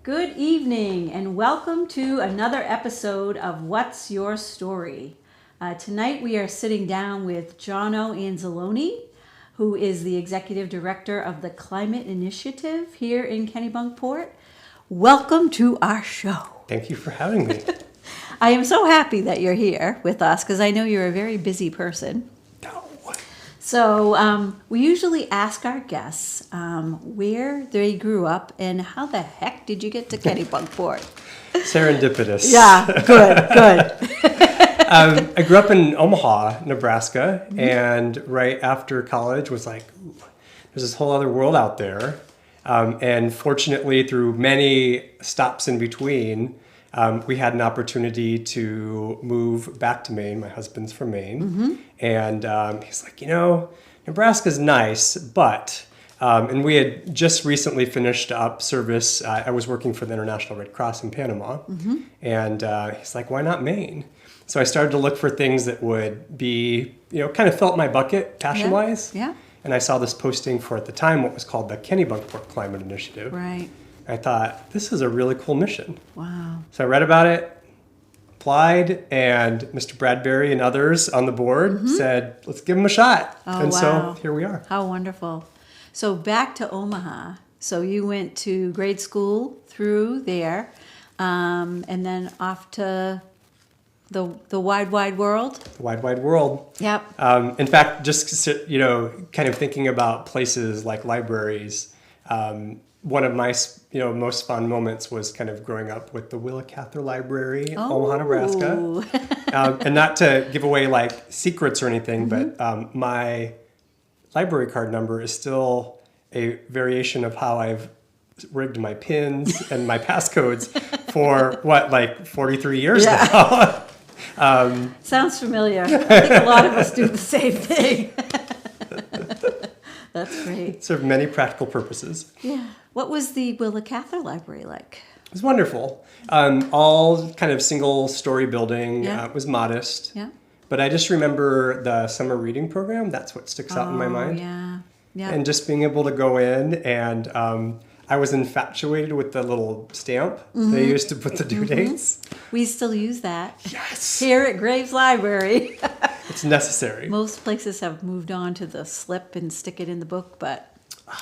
Good evening and welcome to another episode of What's Your Story? Tonight we are sitting down with Jono Anzalone, who is the Executive Director of the Climate Initiative here in Kennebunkport. Welcome to our show. Thank you for having me. I am so happy that you're here with us because I know you're a very busy person. No. So we usually ask our guests where they grew up and how the heck did you get to Kennebunkport? Serendipitous. Yeah, good. I grew up in Omaha, Nebraska, and right after college was like, ooh, there's this whole other world out there. And fortunately, through many stops in between, we had an opportunity to move back to Maine. My husband's from Maine. And he's like, Nebraska's nice, but, and we had just recently finished up service. I was working for the International Red Cross in Panama. And he's like, why not Maine? So I started to look for things that would be, kind of fill up my bucket passion-wise. Yeah. And I saw this posting for, at the time, what was called the Kennebunkport Climate Initiative. Right. I thought, this is a really cool mission. Wow. So I read about it, applied, and Mr. Bradbury and others on the board said, let's give him a shot. Oh, So here we are. How wonderful. So back to Omaha. So you went to grade school through there, and then off to the wide, wide world. The wide, wide world. Yep. In fact, just, kind of thinking about places like libraries, one of my, most fun moments was kind of growing up with the Willa Cather Library in Omaha, Nebraska. And not to give away like secrets or anything, but my library card number is still a variation of how I've rigged my pins and my passcodes for 43 years now. Sounds familiar. I think a lot of us do the same thing. That's great. Serve many practical purposes. Yeah. What was the Willa Cather Library like? It was wonderful. All kind of single story building. Yeah. It was modest. Yeah. But I just remember the summer reading program. That's what sticks out in my mind. Yeah. Yeah. And just being able to go in and I was infatuated with the little stamp they used to put the due dates. We still use that. Yes. Here at Graves Library. It's necessary. Most places have moved on to the slip and stick it in the book, but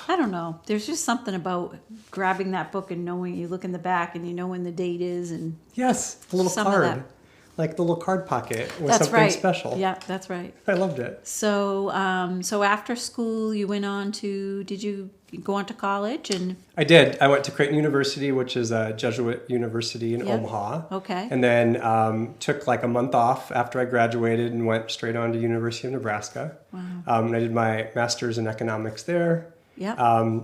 I don't know. There's just something about grabbing that book and knowing you look in the back and you know when the date is and Yes, the little some of card. that. Like the little card pocket was That's something right. special. Yeah, that's right. I loved it. So, so after school, you went on to. Did you go on to college? And I did. I went to Creighton University, which is a Jesuit university in Yep. Omaha. Okay. And then took like a month off after I graduated and went straight on to University of Nebraska. Wow. And I did my master's in economics there. Yeah.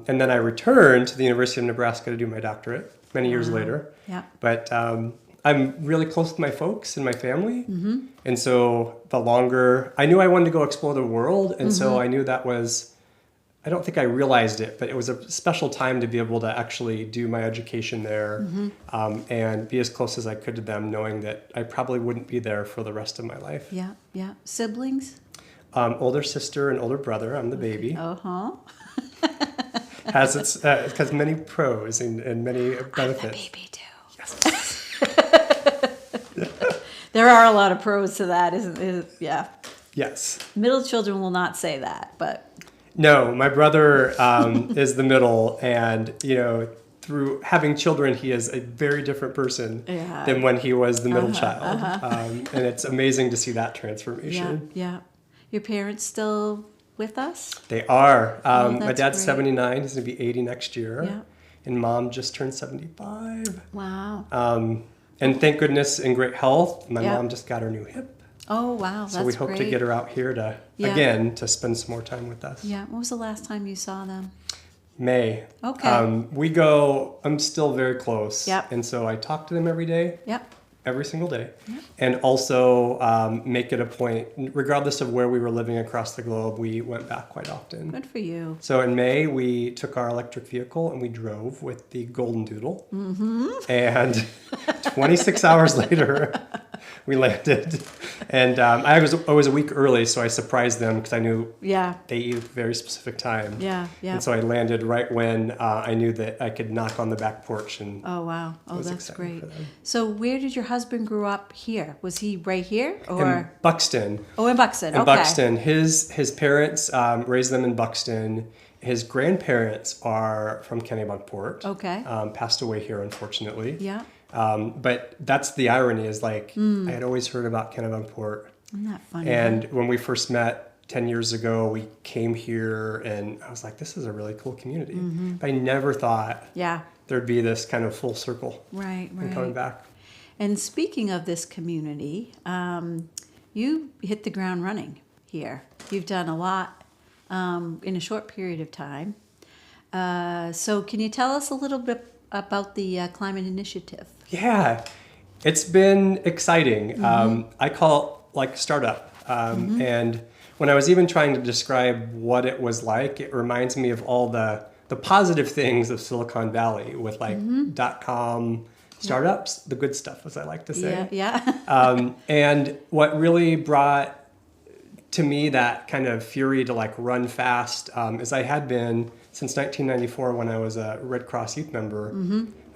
And then I returned to the University of Nebraska to do my doctorate many years later. Yeah. But I'm really close to my folks and my family. And so the longer, I knew I wanted to go explore the world. And so I knew that was, I don't think I realized it, but it was a special time to be able to actually do my education there and be as close as I could to them, knowing that I probably wouldn't be there for the rest of my life. Yeah. Yeah. Siblings? Older sister and older brother. I'm the baby. Uh-huh. It has many pros and many benefits. I'm the baby too. Yes. There are a lot of pros to that, isn't it? Yeah. Yes. Middle children will not say that, but No, my brother is the middle, and through having children, he is a very different person than when he was the middle child, and it's amazing to see that transformation. yeah. Your parents still with us? They are. Oh, My that's dad's great. 79; he's going to be 80 next year, Yeah. and mom just turned 75. Wow. And thank goodness, in great health. My Yeah. mom just got her new hip, Oh, wow. That's so we hope great. to get her out here to spend some more time with us. Yeah. When was the last time you saw them? May. Okay. I'm still very close. Yep. And so I talk to them every day, Yep. every single day. Yep. And also make it a point, regardless of where we were living across the globe, we went back quite often. Good for you. So in May, we took our electric vehicle and we drove with the Golden Doodle. And 26 hours later, we landed. And I was a week early, so I surprised them because I knew they eat at a very specific time. Yeah. And so I landed right when I knew that I could knock on the back porch. And Oh, wow. Oh, that's exciting great. So where did your husband grow up here? Was he right here? Or in Buxton. Oh, in Buxton. In Okay. Buxton. His parents raised them in Buxton. His grandparents are from Kennebunkport. Okay. Passed away here, unfortunately. Yeah. But that's the irony is like, I had always heard about Kennebunkport. Isn't that funny? And when we first met 10 years ago, we came here and I was like, this is a really cool community. But I never thought there'd be this kind of full circle. Right. And coming back. And speaking of this community, you hit the ground running here. You've done a lot in a short period of time. So can you tell us a little bit about the Climate Initiative? Yeah, it's been exciting. I call it like startup. And when I was even trying to describe what it was like, it reminds me of all the positive things of Silicon Valley with like .com startups, the good stuff, as I like to say. Yeah. And what really brought to me that kind of fury to like run fast is I had been since 1994 when I was a Red Cross youth member.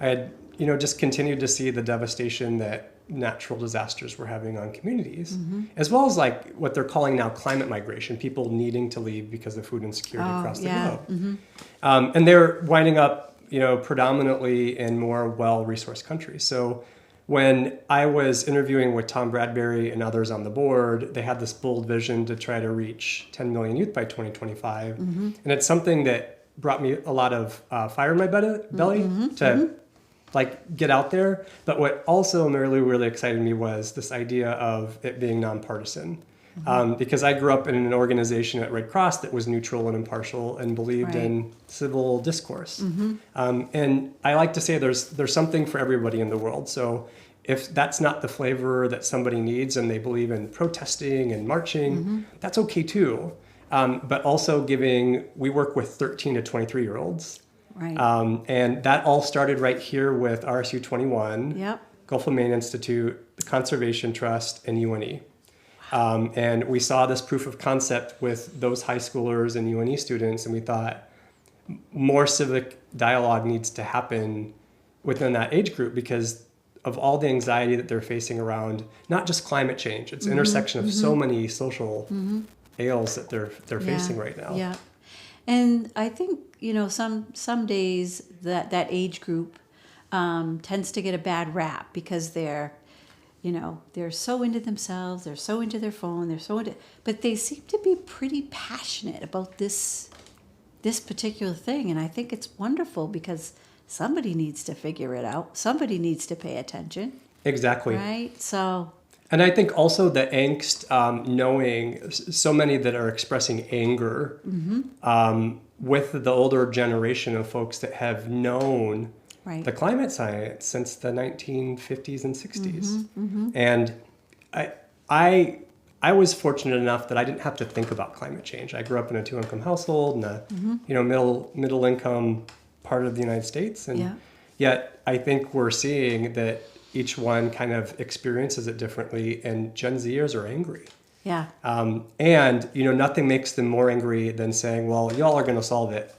I had just continued to see the devastation that natural disasters were having on communities, as well as like what they're calling now climate migration, people needing to leave because of food insecurity across the globe. And they're winding up, predominantly in more well-resourced countries. So when I was interviewing with Tom Bradbury and others on the board, they had this bold vision to try to reach 10 million youth by 2025. And it's something that brought me a lot of fire in my belly to like get out there. But what also really, really excited me was this idea of it being nonpartisan. Because I grew up in an organization at Red Cross that was neutral and impartial and believed in civil discourse. And I like to say there's something for everybody in the world. So if that's not the flavor that somebody needs and they believe in protesting and marching, that's okay too. But also we work with 13 to 23-year-olds. Right. And that all started right here with RSU 21, Gulf of Maine Institute, the Conservation Trust, and UNE. And we saw this proof of concept with those high schoolers and UNE students, and we thought more civic dialogue needs to happen within that age group because of all the anxiety that they're facing around not just climate change, it's intersection of so many social ails that they're facing right now. Yeah. And I think, some days that age group tends to get a bad rap because they're so into themselves, they're so into their phone, but they seem to be pretty passionate about this particular thing. And I think it's wonderful because somebody needs to figure it out. Somebody needs to pay attention. Exactly. Right? So. And I think also the angst, knowing so many that are expressing anger with the older generation of folks that have known the climate science since the 1950s and 60s. And I was fortunate enough that I didn't have to think about climate change. I grew up in a two-income household in a middle income part of the United States. And yet I think we're seeing that each one kind of experiences it differently, and Gen Zers are angry. Yeah. And, nothing makes them more angry than saying, well, y'all are going to solve it.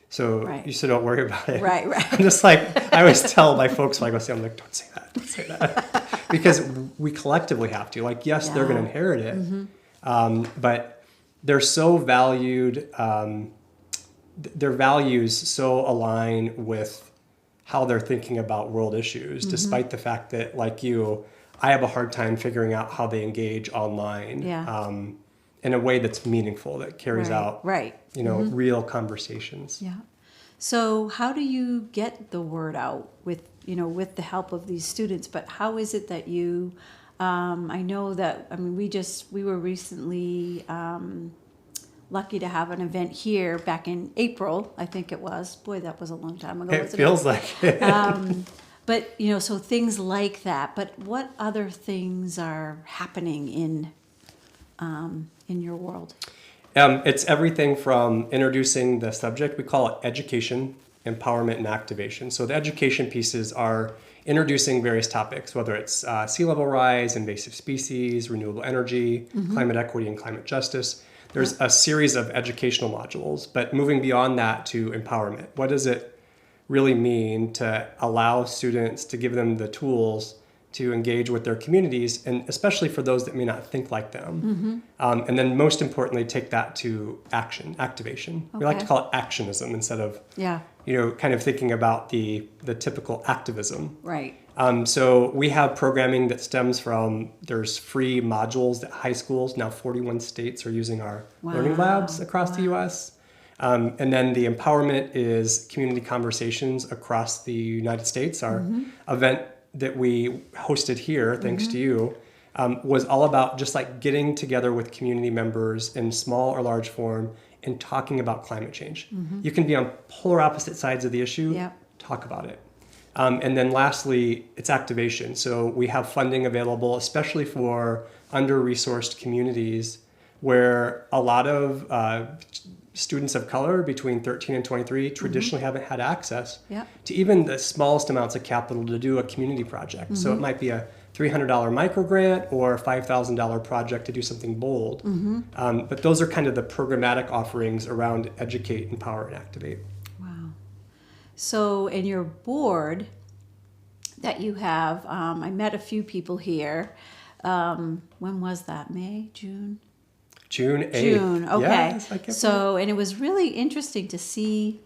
So you should don't worry about it. Right. I'm just like, I always tell my folks when I go see them, I'm like, don't say that. Because we collectively have to. Like, yes, they're going to inherit it. But they're so valued. Their values so align with how they're thinking about world issues, despite the fact that, like you, I have a hard time figuring out how they engage online in a way that's meaningful, that carries out, real conversations. Yeah. So how do you get the word out with the help of these students? But how is it that you, I know that, we were recently lucky to have an event here back in April, I think it was. Boy, that was a long time ago. It feels like it. But, so things like that. But what other things are happening in your world? It's everything from introducing the subject. We call it education empowerment, and activation. So the education pieces are introducing various topics, whether it's sea level rise, invasive species, renewable energy, climate equity, and climate justice. There's a series of educational modules, but moving beyond that to empowerment. What does it really mean to allow students, to give them the tools to engage with their communities, and especially for those that may not think like them. And then most importantly, take that to action, activation. We like to call it actionism instead of, kind of thinking about the typical activism. Right. So we have programming that stems from, there's free modules that high schools, now 41 states are using our learning labs across the U.S. And then the empowerment is community conversations across the United States. Our event that we hosted here, thanks to you, was all about just like getting together with community members in small or large form and talking about climate change. You can be on polar opposite sides of the issue, talk about it. And then lastly, it's activation. So we have funding available, especially for under-resourced communities where a lot of students of color between 13 and 23 traditionally haven't had access to even the smallest amounts of capital to do a community project. So it might be a $300 micro grant or a $5,000 project to do something bold. But those are kind of the programmatic offerings around educate, empower, and activate. Wow. So in your board that you have, I met a few people here. When was that? May, June? June 8th. June, okay. Yes, so, and it was really interesting to see,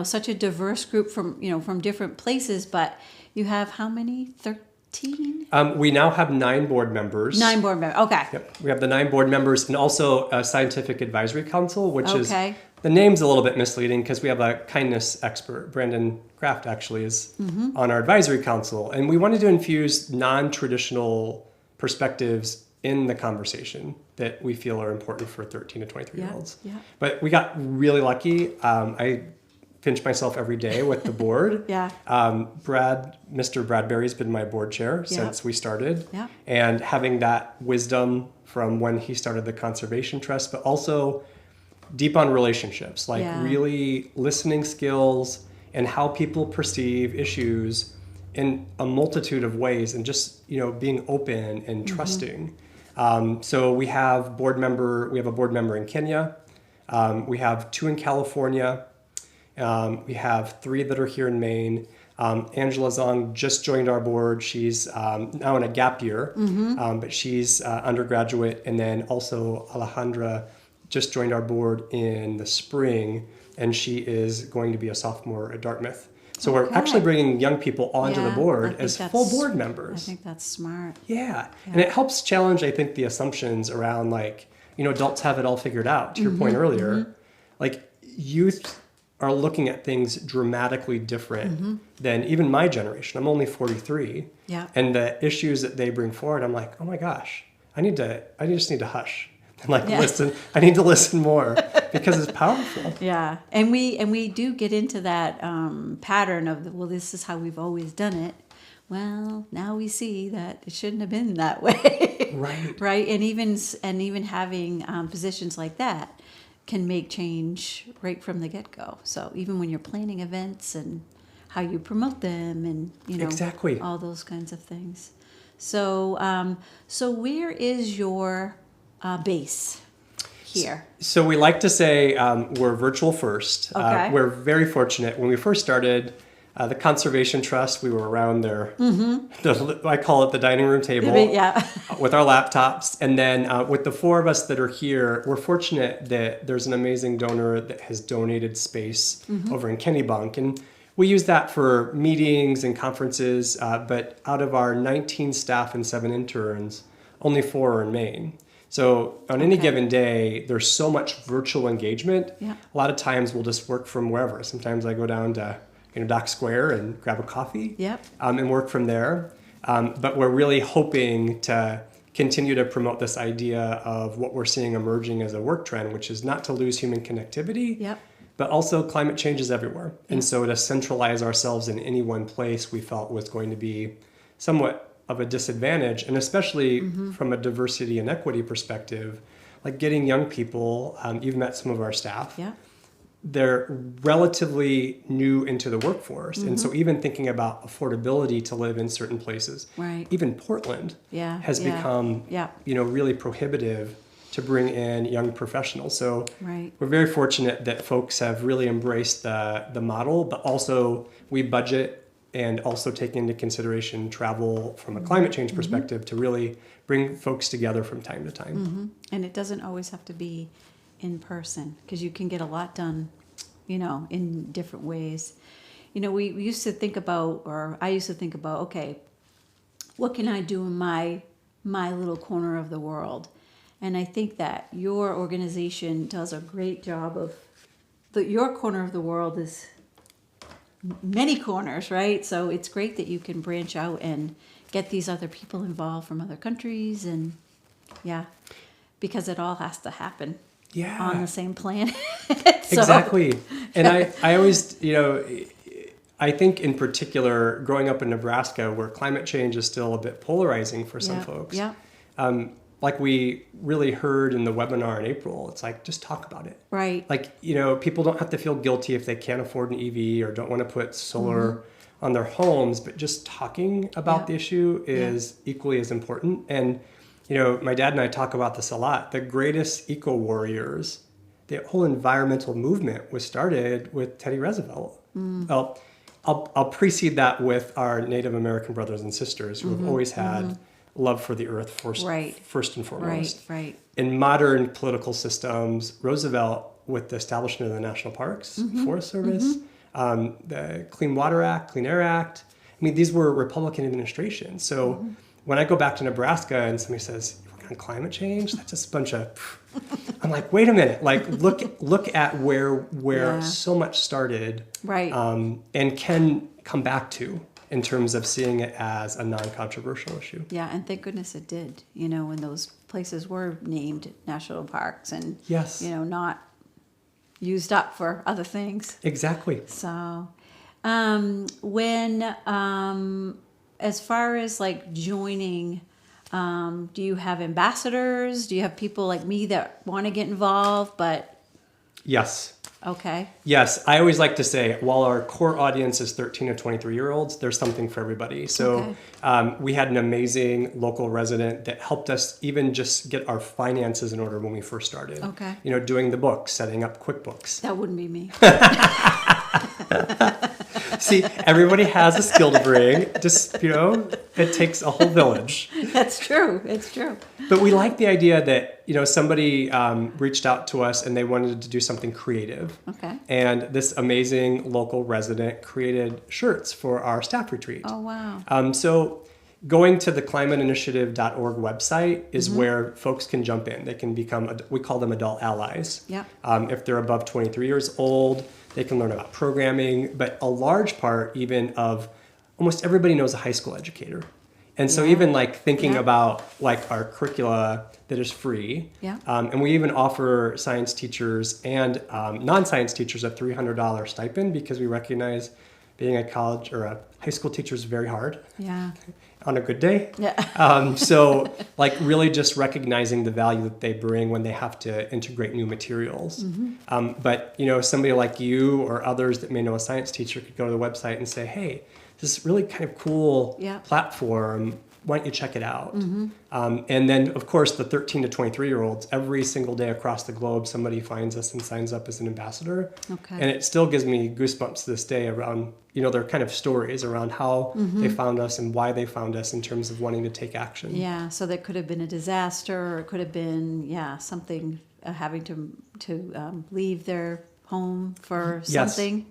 such a diverse group from different places, but you have how many? 13? We now have 9 board members. 9 board members, okay. Yep. We have the 9 board members and also a scientific advisory council, which is, the name's a little bit misleading because we have a kindness expert. Brandon Kraft actually is on our advisory council. And we wanted to infuse non-traditional perspectives in the conversation that we feel are important for 13 to 23-year-olds. But we got really lucky. I pinch myself every day with the board. Mr. Bradbury's been my board chair since we started. And having that wisdom from when he started the Conservation Trust, but also deep on relationships, like really listening skills and how people perceive issues in a multitude of ways, and just, being open and trusting. So we have a board member in Kenya. We have 2 in California. We have 3 that are here in Maine. Angela Zong just joined our board. She's now in a gap year, but she's undergraduate. And then also Alejandra just joined our board in the spring, and she is going to be a sophomore at Dartmouth. So we're actually bringing young people onto the board as full board members. I think that's smart. And it helps challenge, I think, the assumptions around adults have it all figured out. To your point earlier, like youth are looking at things dramatically different than even my generation. I'm only 43. And the issues that they bring forward, I'm like, oh my gosh, I just need to hush. And listen. I need to listen more because it's powerful. And we do get into that pattern of, well, this is how we've always done it. Well, now we see that it shouldn't have been that way. Right. And even having positions like that can make change right from the get-go. So even when you're planning events and how you promote them, and all those kinds of things. So so where is your base here? So we like to say we're virtual first. We're very fortunate. When we first started the Conservation Trust, we were around there. I call it the dining room table with our laptops. And then with the 4 of us that are here, we're fortunate that there's an amazing donor that has donated space over in Kennebunk. And we use that for meetings and conferences. But out of our 19 staff and 7 interns, only 4 are in Maine. So on any given day, there's so much virtual engagement. A lot of times we'll just work from wherever. Sometimes I go down to Dock Square and grab a coffee and work from there. But we're really hoping to continue to promote this idea of what we're seeing emerging as a work trend, which is not to lose human connectivity, but also climate change is everywhere. And so to centralize ourselves in any one place we felt was going to be somewhat of a disadvantage, and especially from a diversity and equity perspective, like getting young people, you've met some of our staff, they're relatively new into the workforce. And so even thinking about affordability to live in certain places, Right. even Portland has become, Yeah. really prohibitive to bring in young professionals. So Right. we're very fortunate that folks have really embraced the model, but also we budget and also take into consideration travel from a climate change perspective to really bring folks together from time to time. And it doesn't always have to be in person, because you can get a lot done, in different ways. We used to think about, or I used to think about, okay, what can I do in my little corner of the world? And I think that your organization does a great job of your corner of the world is many corners, right? So it's great that you can branch out and get these other people involved from other countries, and because it all has to happen on the same planet. Exactly. And I always, I think in particular, growing up in Nebraska, where climate change is still a bit polarizing for some folks, like we really heard in the webinar in April, it's like, just talk about it. Right. Like, people don't have to feel guilty if they can't afford an EV or don't want to put solar on their homes, but just talking about the issue is equally as important. And, my dad and I talk about this a lot. The greatest eco warriors, the whole environmental movement was started with Teddy Roosevelt. Well, I'll precede that with our Native American brothers and sisters who have always had love for the earth first and foremost. Right. In modern political systems, Roosevelt, with the establishment of the national parks, Forest Service, the Clean Water Act, Clean Air Act, these were Republican administrations. So when I go back to Nebraska and somebody says, "You're working on climate change," that's just a bunch of, I'm like, wait a minute, like look at where so much started, and can come back to in terms of seeing it as a non-controversial issue. Yeah, and thank goodness it did, when those places were named national parks and, not used up for other things. Exactly. So, as far as like joining, do you have ambassadors? Do you have people like me that want to get involved, but? Yes. Okay. Yes. I always like to say, while our core audience is 13 to 23-year-olds, there's something for everybody. So we had an amazing local resident that helped us even just get our finances in order when we first started. Okay. Doing the books, setting up QuickBooks. That wouldn't be me. See, everybody has a skill to bring. Just, it takes a whole village. That's true. It's true. But we like the idea that, somebody reached out to us and they wanted to do something creative. Okay. And this amazing local resident created shirts for our staff retreat. Oh, wow. So going to the climateinitiative.org website is where folks can jump in. They can become, we call them adult allies. Yeah. If they're above 23 years old, they can learn about programming, but a large part even of almost everybody knows a high school educator. And so even like thinking about like our curricula that is free. Yeah. And we even offer science teachers and non-science teachers a $300 stipend because we recognize being a college or a high school teacher is very hard. Yeah. On a good day. Yeah. So like really just recognizing the value that they bring when they have to integrate new materials. But somebody like you or others that may know a science teacher could go to the website and say, hey, this is really kind of cool platform. Why don't you check it out? And then, of course, the 13 to 23-year-olds, every single day across the globe, somebody finds us and signs up as an ambassador. Okay. And it still gives me goosebumps to this day around, their kind of stories around how they found us and why they found us in terms of wanting to take action. Yeah, so there could have been a disaster, or it could have been, something having to leave their home for something.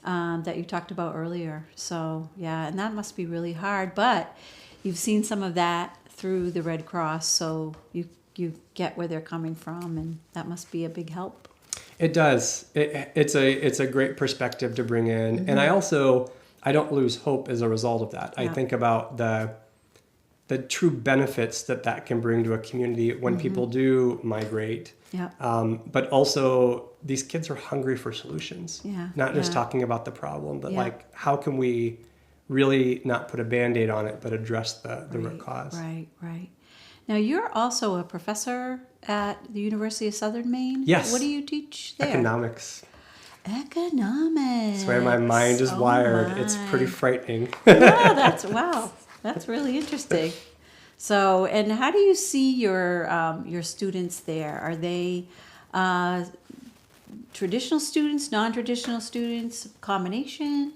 That you talked about earlier. So, and that must be really hard. But you've seen some of that through the Red Cross, so you get where they're coming from, and that must be a big help. It does. It's a great perspective to bring in. And I don't lose hope as a result of that. I think about the true benefits that can bring to a community when people do migrate. Yeah. But also, these kids are hungry for solutions. Yeah. Not just talking about the problem, but like, how can we really not put a Band-Aid on it, but address the root cause? Right. Now, you're also a professor at the University of Southern Maine. Yes. What do you teach there? Economics. Economics. It's where my mind is wired. My. It's pretty frightening. Wow. That's really interesting. So, and how do you see your students there? Are they traditional students, non-traditional students, combination?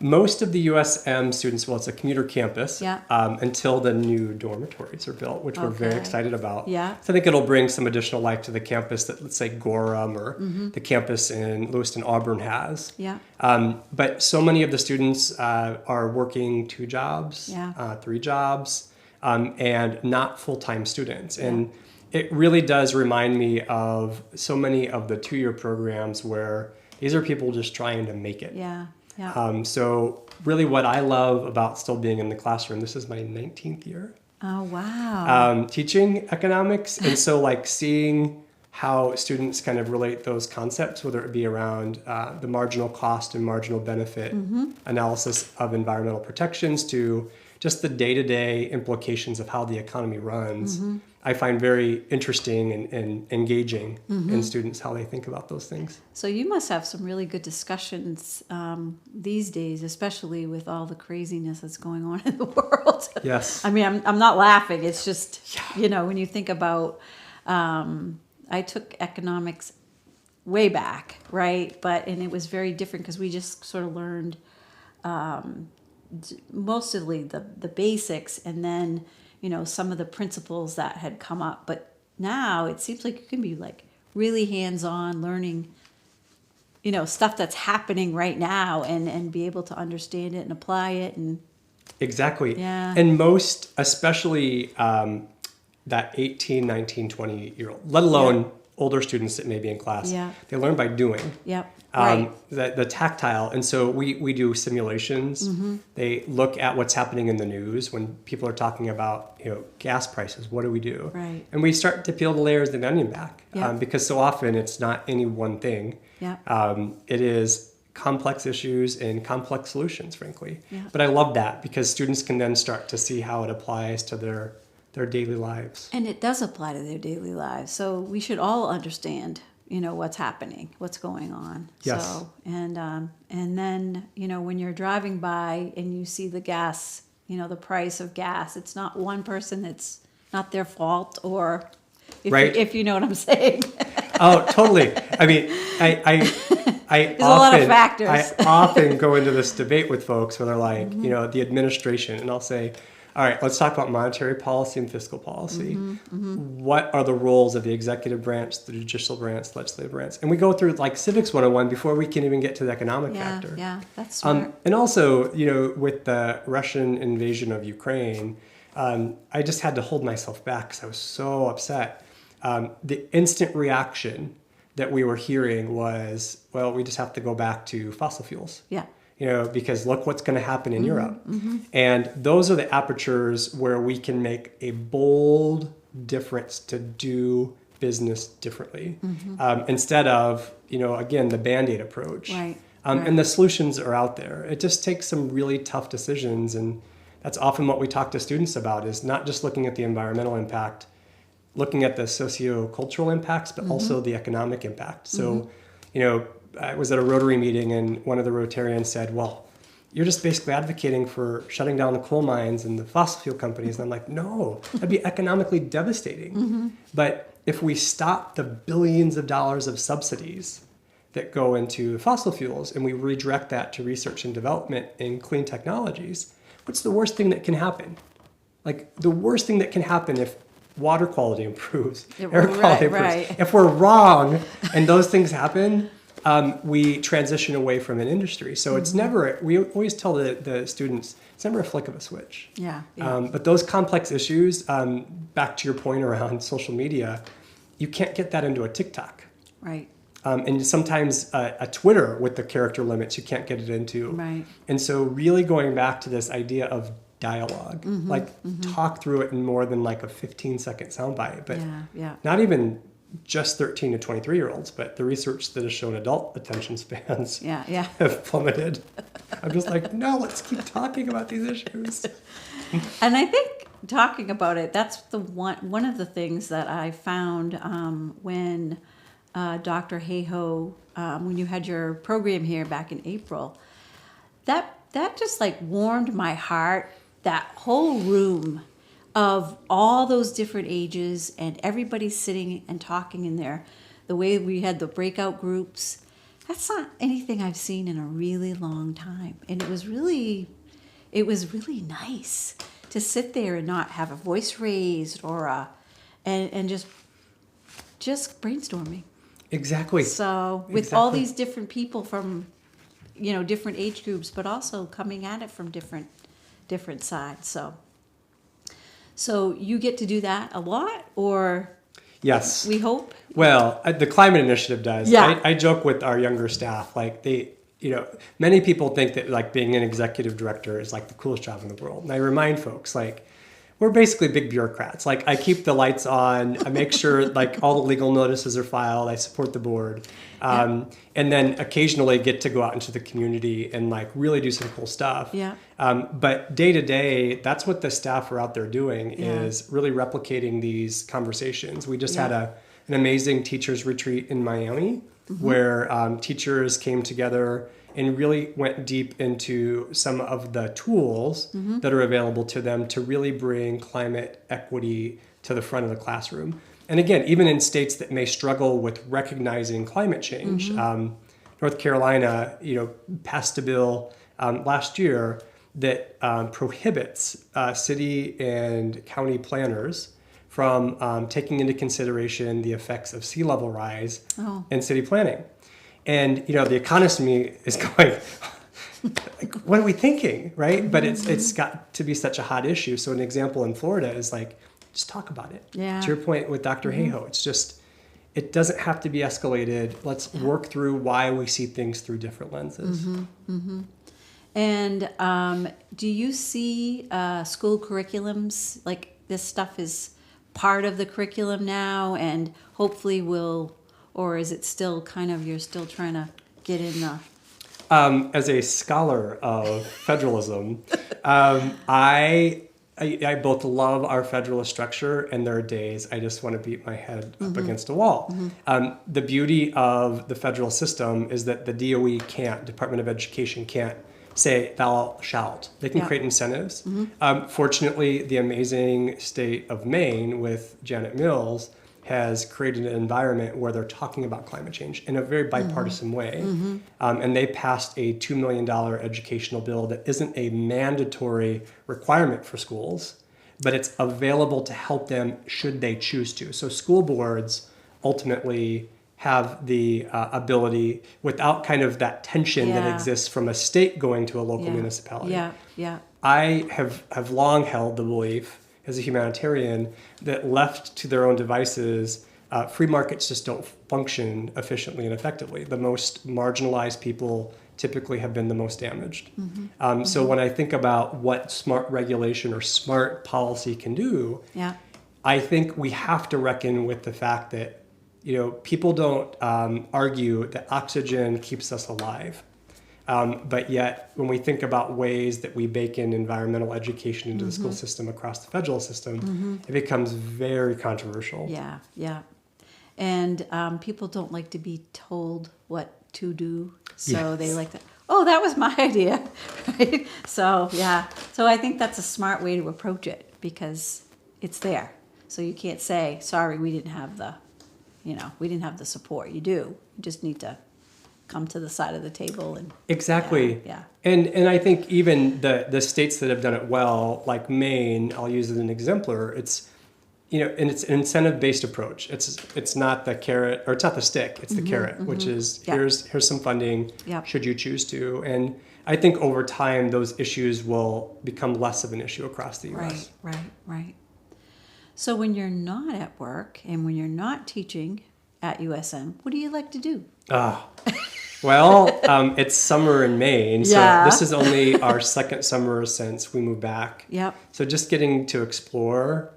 Most of the USM students, well, it's a commuter campus Yeah. Until the new dormitories are built, which we're very Okay. excited about. Yeah. So I think it'll bring some additional life to the campus that, let's say, Gorham or the campus in Lewiston Auburn has. Yeah. But so many of the students are working 2 jobs, Yeah. 3 jobs, and not full-time students. And it really does remind me of so many of the 2-year programs where these are people just trying to make it. Yeah. Yeah. So really what I love about still being in the classroom, this is my 19th year Oh, wow. teaching economics. And so like seeing how students kind of relate those concepts, whether it be around the marginal cost and marginal benefit analysis of environmental protections to just the day-to-day implications of how the economy runs, I find very interesting and engaging in students, how they think about those things. So you must have some really good discussions these days, especially with all the craziness that's going on in the world. Yes. I mean, I'm not laughing. It's just, when you think about, I took economics way back, right? And it was very different because we just sort of learned mostly the basics and then, some of the principles that had come up. But now it seems like you can be like really hands-on learning, stuff that's happening right now and be able to understand it and apply it. And Exactly. Yeah. And most, especially that 18, 19, 20-year-old, let alone older students that may be in class, they learn by doing. Yep. Right. The tactile. And so we do simulations. They look at what's happening in the news when people are talking about, gas prices. What do we do? Right. And we start to peel the layers of the onion back Yep. because so often it's not any one thing. Yep. It is complex issues and complex solutions, frankly. Yeah. But I love that because students can then start to see how it applies to their daily lives. And it does apply to their daily lives. So we should all understand, what's happening, what's going on. Yes. So, and then, when you're driving by and you see the gas, the price of gas, it's not one person, it's not their fault, or if you know what I'm saying. Oh, totally. I mean, There's a lot of factors. I often go into this debate with folks where they're like, the administration, and I'll say, all right, let's talk about monetary policy and fiscal policy. What are the roles of the executive branch, the judicial branch, legislative branch? And we go through like Civics 101 before we can even get to the economic factor. Yeah, that's smart. And also, with the Russian invasion of Ukraine, I just had to hold myself back because I was so upset. The instant reaction that we were hearing was, well, we just have to go back to fossil fuels. Yeah. Because look what's going to happen in Europe. And those are the apertures where we can make a bold difference to do business differently instead of, again, the Band-Aid approach. Right. And the solutions are out there. It just takes some really tough decisions. And that's often what we talk to students about is not just looking at the environmental impact, looking at the socio-cultural impacts, but also the economic impact. So, I was at a Rotary meeting and one of the Rotarians said, well, you're just basically advocating for shutting down the coal mines and the fossil fuel companies. And I'm like, no, that'd be economically devastating. But if we stop the billions of dollars of subsidies that go into fossil fuels and we redirect that to research and development in clean technologies, what's the worst thing that can happen? Like the worst thing that can happen if water quality improves, air quality improves. Right. If we're wrong and those things happen, we transition away from an industry. So it's never, we always tell the students, it's never a flick of a switch. Yeah. But those complex issues, back to your point around social media, you can't get that into a TikTok. Right. And sometimes a Twitter with the character limits, you can't get it into. Right. And so really going back to this idea of dialogue, talk through it in more than like a 15-second soundbite, but not even just 13 to 23-year-olds, but the research that has shown adult attention spans have plummeted. I'm just like, no, let's keep talking about these issues. And I think talking about it, that's the one of the things that I found when Dr. Hayhoe, when you had your program here back in April, that just like warmed my heart. That whole room of all those different ages and everybody sitting and talking in there, the way we had the breakout groups, that's not anything I've seen in a really long time. And it was really nice to sit there and not have a voice raised or and just brainstorming. Exactly. So with all these different people from, different age groups, but also coming at it from different sides. So you get to do that a lot, or yes, we hope. Well, the Climate Initiative does. Yeah. I joke with our younger staff, like many people think that like being an executive director is like the coolest job in the world. And I remind folks, like, we're basically big bureaucrats. Like, I keep the lights on, I make sure like all the legal notices are filed, I support the board. And then occasionally get to go out into the community and like really do some cool stuff. Yeah. But day to day, that's what the staff are out there doing, is really replicating these conversations. We just had an amazing teachers retreat in Miami, where teachers came together and really went deep into some of the tools that are available to them to really bring climate equity to the front of the classroom. And again, even in states that may struggle with recognizing climate change, North Carolina, passed a bill last year that prohibits city and county planners from taking into consideration the effects of sea level rise in city planning. And, the economist in me is going, like, what are we thinking, right? But it's got to be such a hot issue. So an example in Florida is like, just talk about it. Yeah. To your point with Dr. Hayhoe, it's just, it doesn't have to be escalated. Let's work through why we see things through different lenses. And do you see school curriculums, like this stuff is part of the curriculum now and hopefully will, or is it still kind of, you're still trying to get in the... As a scholar of federalism, I both love our federalist structure, and there are days I just want to beat my head up against a wall. The beauty of the federal system is that the DOE can't, Department of Education can't say thou shalt. They can create incentives. Fortunately, the amazing state of Maine with Janet Mills has created an environment where they're talking about climate change in a very bipartisan way. And they passed a $2 million educational bill that isn't a mandatory requirement for schools, but it's available to help them should they choose to. So school boards ultimately have the ability, without kind of that tension that exists from a state going to a local municipality. I have long held the belief as a humanitarian that left to their own devices, free markets just don't function efficiently and effectively. The most marginalized people typically have been the most damaged. So when I think about what smart regulation or smart policy can do, I think we have to reckon with the fact that people don't argue that oxygen keeps us alive. But yet, when we think about ways that we bake in environmental education into the school system across the federal system, it becomes very controversial. And people don't like to be told what to do, so they like to, that was my idea, right? So I think that's a smart way to approach it, because it's there. So you can't say, sorry, we didn't have the support. You do. You just need to come to the side of the table and exactly. And I think even the states that have done it well, like Maine, I'll use as an exemplar. It's and it's an incentive-based approach. It's not the carrot, or it's not the stick. It's the carrot, which is here's some funding. Should you choose to. And I think over time those issues will become less of an issue across the U.S. Right. So when you're not at work and when you're not teaching at USM, what do you like to do? Well, it's summer in Maine, so this is only our second summer since we moved back. So just getting to explore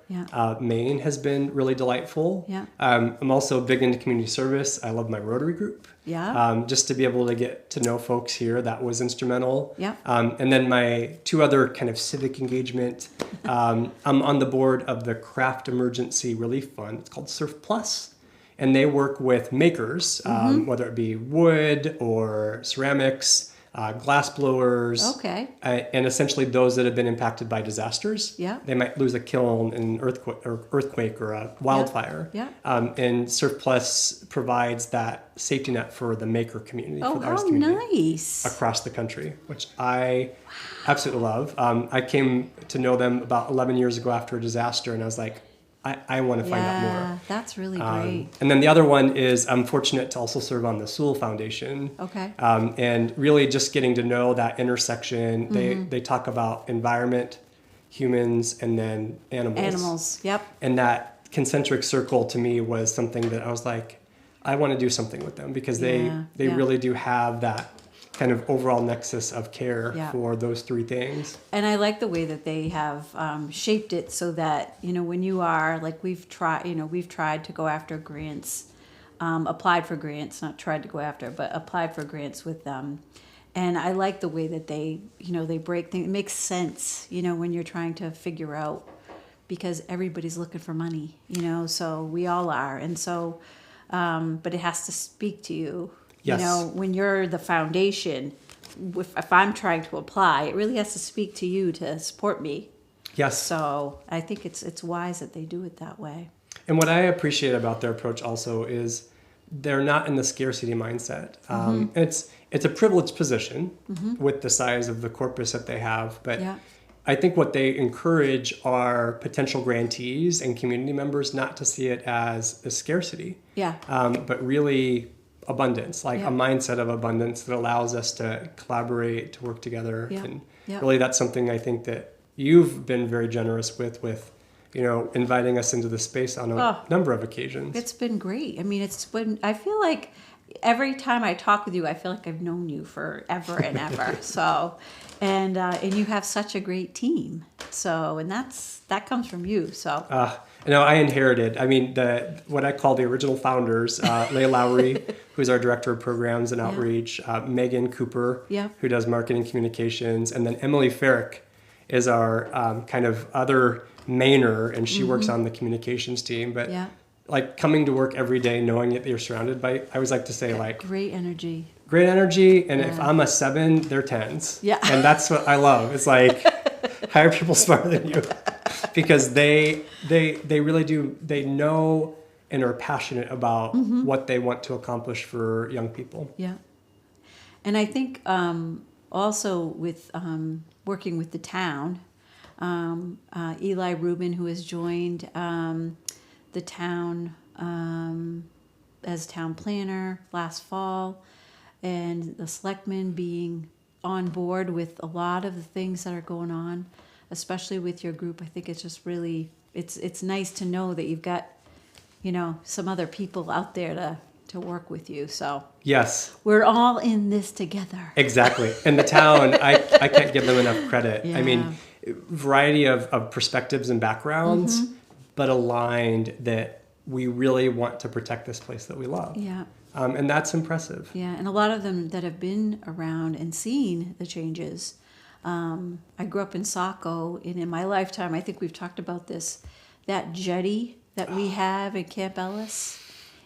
Maine has been really delightful. I'm also big into community service. I love my Rotary group. Just to be able to get to know folks here, that was instrumental. And then my two other kind of civic engagement, I'm on the board of the Craft Emergency Relief Fund. It's called Surf Plus. and they work with makers, whether it be wood or ceramics, glass blowers, Okay. And essentially those that have been impacted by disasters. Yeah. They might lose a kiln in an earthquake or a wildfire. Yeah. And Surf Plus provides that safety net for the maker community, Oh, for the how artist community nice. across the country, which I absolutely love. I came to know them about 11 years ago after a disaster, and I was like, I want to find out more. Yeah, that's really great. And then the other one is I'm fortunate to also serve on the Sewell Foundation. Okay. And really just getting to know that intersection. They talk about environment, humans, and then animals. Animals, yep. And that concentric circle to me was something that I was like, I want to do something with them because they really do have that kind of overall nexus of care for those three things. And I like the way that they have shaped it so that, when you are, like we've tried to go after grants, applied for grants, not tried to go after, but applied for grants with them. And I like the way that they break things. It makes sense, when you're trying to figure out, because everybody's looking for money, so we all are. And so, but it has to speak to you. Yes. When you're the foundation, if I'm trying to apply, it really has to speak to you to support me. Yes. So I think it's wise that they do it that way. And what I appreciate about their approach also is they're not in the scarcity mindset. It's a privileged position with the size of the corpus that they have, but I think what they encourage are potential grantees and community members not to see it as a scarcity, but really abundance, like a mindset of abundance that allows us to collaborate, to work together. And really that's something I think that you've been very generous with inviting us into the space on a number of occasions. It's been great. I mean, I feel like every time I talk with you, I feel like I've known you forever and ever. So, and you have such a great team. So, and that comes from you. So. I inherited. I mean, what I call the original founders, Leigh Lowry, who's our director of programs and outreach, Megan Cooper, who does marketing communications, and then Emily Farrick is our kind of other mainer, and she works on the communications team. But like coming to work every day, knowing that you're surrounded by, I always like to say great energy. Great energy, and if I'm a 7, they're 10s. Yeah. And that's what I love. It's like hire people smarter than you. Because they really do, they know and are passionate about what they want to accomplish for young people. Yeah. And I think also with working with the town, Eli Rubin, who has joined the town as town planner last fall, and the selectmen being on board with a lot of the things that are going on, especially with your group. I think it's just really, it's nice to know that you've got, some other people out there to work with you. So yes, we're all in this together. Exactly. And the town, I can't give them enough credit. I mean, variety of perspectives and backgrounds, but aligned that we really want to protect this place that we love. Yeah. And that's impressive. Yeah. And a lot of them that have been around and seen the changes. I grew up in Saco, and in my lifetime, I think we've talked about this, that jetty that we have at Camp Ellis.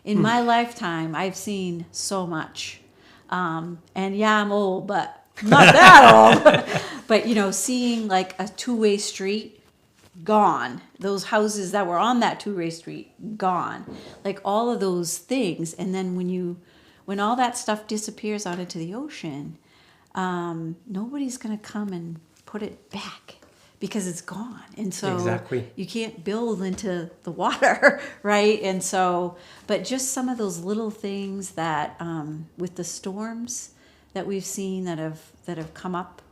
In my lifetime, I've seen so much. And I'm old, but not that old. But, seeing like a two-way street, gone. Those houses that were on that two-way street, gone. Like all of those things. And then when all that stuff disappears out into the ocean, nobody's going to come and put it back because it's gone. And so you can't build into the water, right? And so, but just some of those little things that with the storms that we've seen that have come up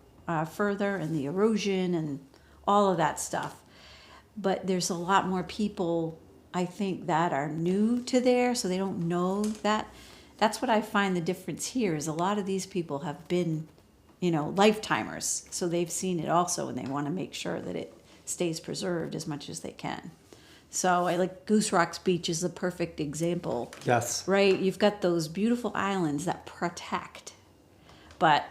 further, and the erosion and all of that stuff. But there's a lot more people, I think, that are new to there, so they don't know that. That's what I find the difference here is a lot of these people have been, lifetimers. So they've seen it also, and they want to make sure that it stays preserved as much as they can. So I like Goose Rocks Beach is the perfect example. Yes. Right? You've got those beautiful islands that protect, but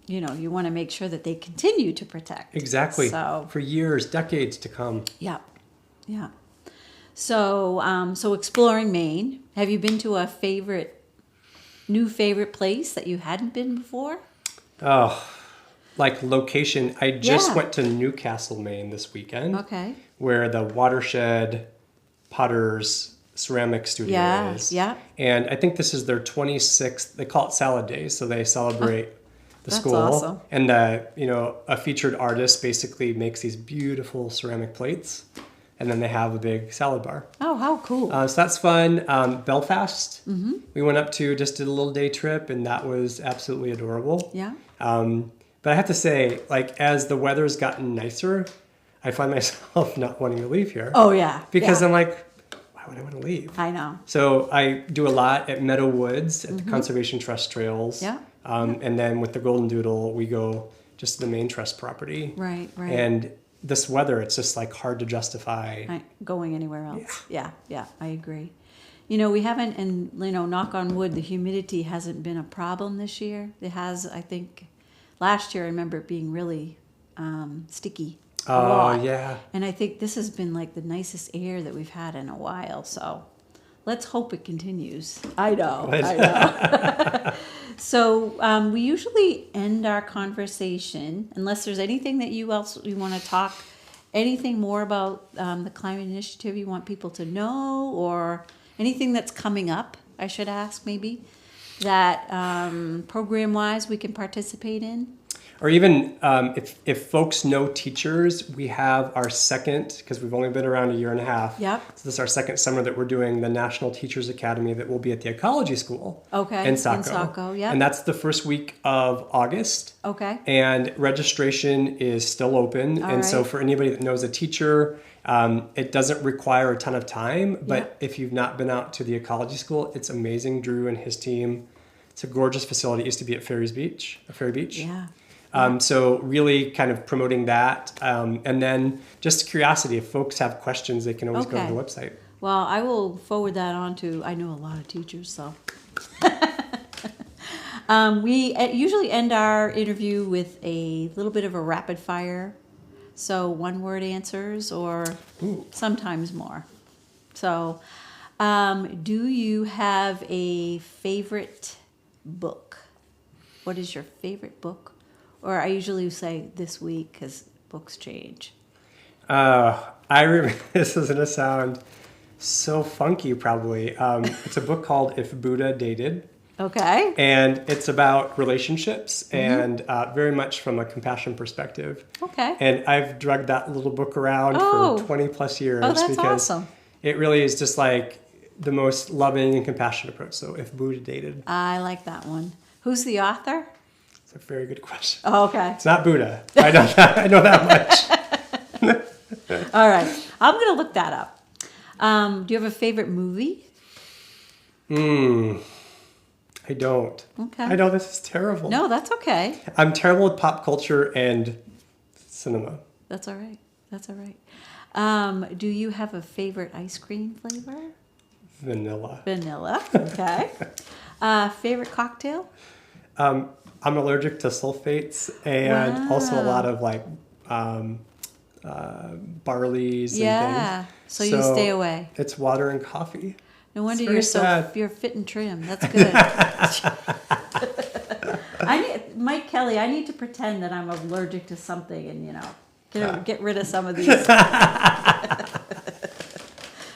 you want to make sure that they continue to protect. Exactly. So, for years, decades to come. Yeah. Yeah. So exploring Maine. Have you been to a new favorite place that you hadn't been before? Oh, like location. I just Yeah. went to Newcastle, Maine this weekend. Okay. Where the Watershed Potters Ceramic Studio Yeah, is. yeah. And I think this is their 26th, they call it Salad Days, so they celebrate the that's school. awesome. And a featured artist basically makes these beautiful ceramic plates, and then they have a big salad bar. Oh, how cool. So that's fun. Belfast, we went up to, just did a little day trip, and that was absolutely adorable. Yeah. But I have to say, like, as the weather's gotten nicer, I find myself not wanting to leave here. Oh, yeah. Because yeah. I'm like, why would I want to leave? I know. So I do a lot at Meadow Woods, at the Conservation Trust trails. Yeah. And then with the Golden Doodle, we go just to the main trust property. Right. And this weather, it's just like hard to justify. Going anywhere else. Yeah, I agree. We haven't, and knock on wood, the humidity hasn't been a problem this year. It has, I think, last year I remember it being really sticky. Oh, yeah. And I think this has been like the nicest air that we've had in a while. So let's hope it continues. I know. So we usually end our conversation, unless there's anything that you want to talk, anything more about the climate initiative you want people to know, or anything that's coming up, I should ask maybe, that program-wise we can participate in. Or even if folks know teachers, we have our second, because we've only been around a year and a half. Yep. So this is our second summer that we're doing the National Teachers Academy that will be at the Ecology School. Okay. In Saco. In Saco, yeah. And that's the first week of August. Okay. And registration is still open. All and so right. for anybody that knows a teacher, it doesn't require a ton of time. But if you've not been out to the Ecology School, it's amazing. Drew and his team. It's a gorgeous facility. It used to be at Ferry Beach. Yeah. So really kind of promoting that. And then just curiosity, if folks have questions, they can always go to the website. Well, I will forward that on to, I know a lot of teachers, so. We usually end our interview with a little bit of a rapid fire. So 1-word answers, or sometimes more. So do you have a favorite book? What is your favorite book? Or I usually say this week because books change. I remember, this is going to sound so funky probably. It's a book called If Buddha Dated. Okay. And it's about relationships and very much from a compassion perspective. Okay. And I've drugged that little book around for 20 plus years. Oh, that's because awesome. It really is just like the most loving and compassionate approach. So If Buddha Dated. I like that one. Who's the author? It's a very good question. Oh, okay. It's not Buddha. I know that much. All right. I'm going to look that up. Do you have a favorite movie? I don't. Okay. I know this is terrible. No, that's okay. I'm terrible with pop culture and cinema. That's all right. That's all right. Do you have a favorite ice cream flavor? Vanilla. Vanilla. Okay. Favorite cocktail? I'm allergic to sulfates and also a lot of like barleys and Yeah. things. So you stay away. It's water and coffee. No wonder very sad. you're fit and trim. That's good. Mike Kelly, I need to pretend that I'm allergic to something and get rid of some of these.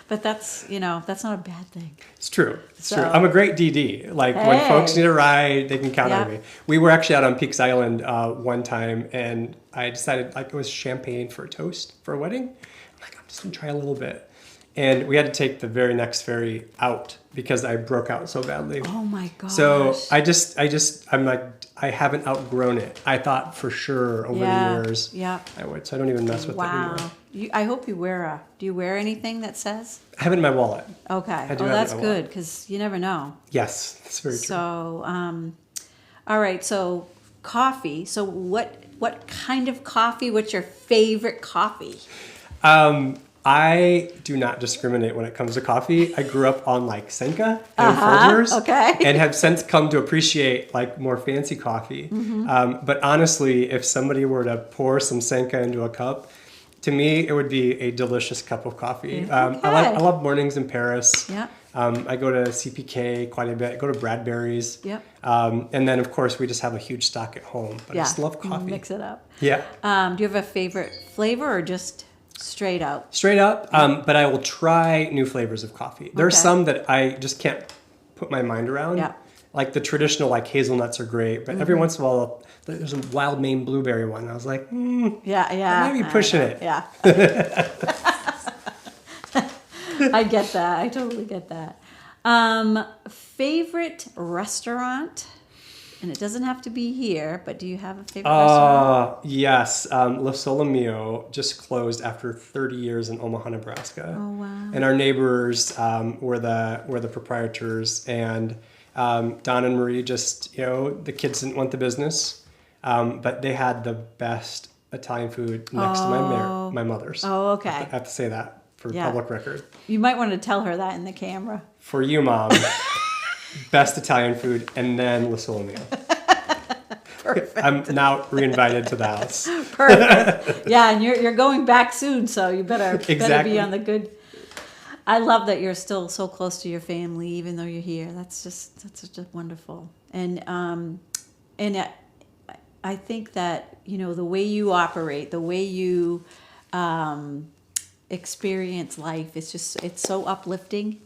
But that's not a bad thing. It's true. It's true. I'm a great DD. Like when folks need a ride, they can count on me. We were actually out on Peaks Island one time, and I decided it was champagne for a toast for a wedding. I'm like, I'm just gonna try a little bit. And we had to take the very next ferry out because I broke out so badly. Oh my gosh. So I'm like, I haven't outgrown it. I thought for sure over the years I would. So I don't even mess with it anymore. I hope you do you wear anything that says? I have it in my wallet. Okay. I do Oh, have it that's in my good wallet. because you never know. Yes, that's very true. So, all right. So coffee. So what kind of coffee? What's your favorite coffee? I do not discriminate when it comes to coffee. I grew up on like Senka and Folgers, and have since come to appreciate like more fancy coffee. But honestly, if somebody were to pour some Senka into a cup, To me, it would be a delicious cup of coffee. Okay. I love mornings in Paris. Yeah. I go to CPK quite a bit. I go to Bradbury's. Yep. And then, of course, we just have a huge stock at home. But I just love coffee. Mix it up. Yeah. Do you have a favorite flavor or just straight out? Straight up. But I will try new flavors of coffee. There's some that I just can't put my mind around. Yeah. Like the traditional, like hazelnuts are great. But every once in a while, there's a wild Maine blueberry one. I was like, Yeah. I might be pushing it. Yeah. I get that. I totally get that. Favorite restaurant? And it doesn't have to be here, but do you have a favorite restaurant? Yes. Le Sole Mio just closed after 30 years in Omaha, Nebraska. Oh, wow. And our neighbors were the proprietors. And Don and Marie just, the kids didn't want the business, but they had the best Italian food next to my mother's. Oh, okay. I have to say that for public record. You might want to tell her that in the camera. For you, Mom, best Italian food, and then Le Sole Mio. Perfect. I'm now re-invited to the house. Perfect. Yeah, and you're going back soon, so you better Exactly. be on the good. I love that you're still so close to your family, even though you're here. That's just wonderful. And I think that the way you operate, the way you experience life, it's so uplifting.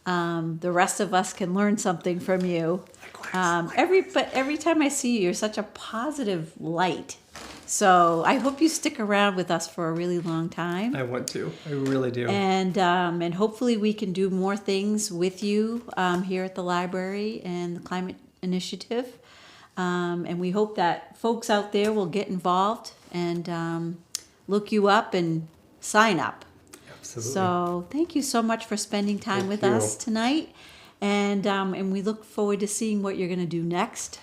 The rest of us can learn something from you. Every time I see you, you're such a positive light. So I hope you stick around with us for a really long time. I want to. I really do. And hopefully we can do more things with you here at the library and the Climate Initiative. And we hope that folks out there will get involved and look you up and sign up. Absolutely. So thank you so much for spending time with us tonight. And we look forward to seeing what you're going to do next.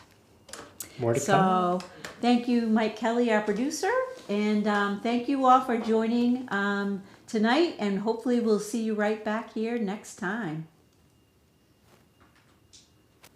More to come. So thank you, Mike Kelly, our producer. And thank you all for joining tonight. And hopefully we'll see you right back here next time.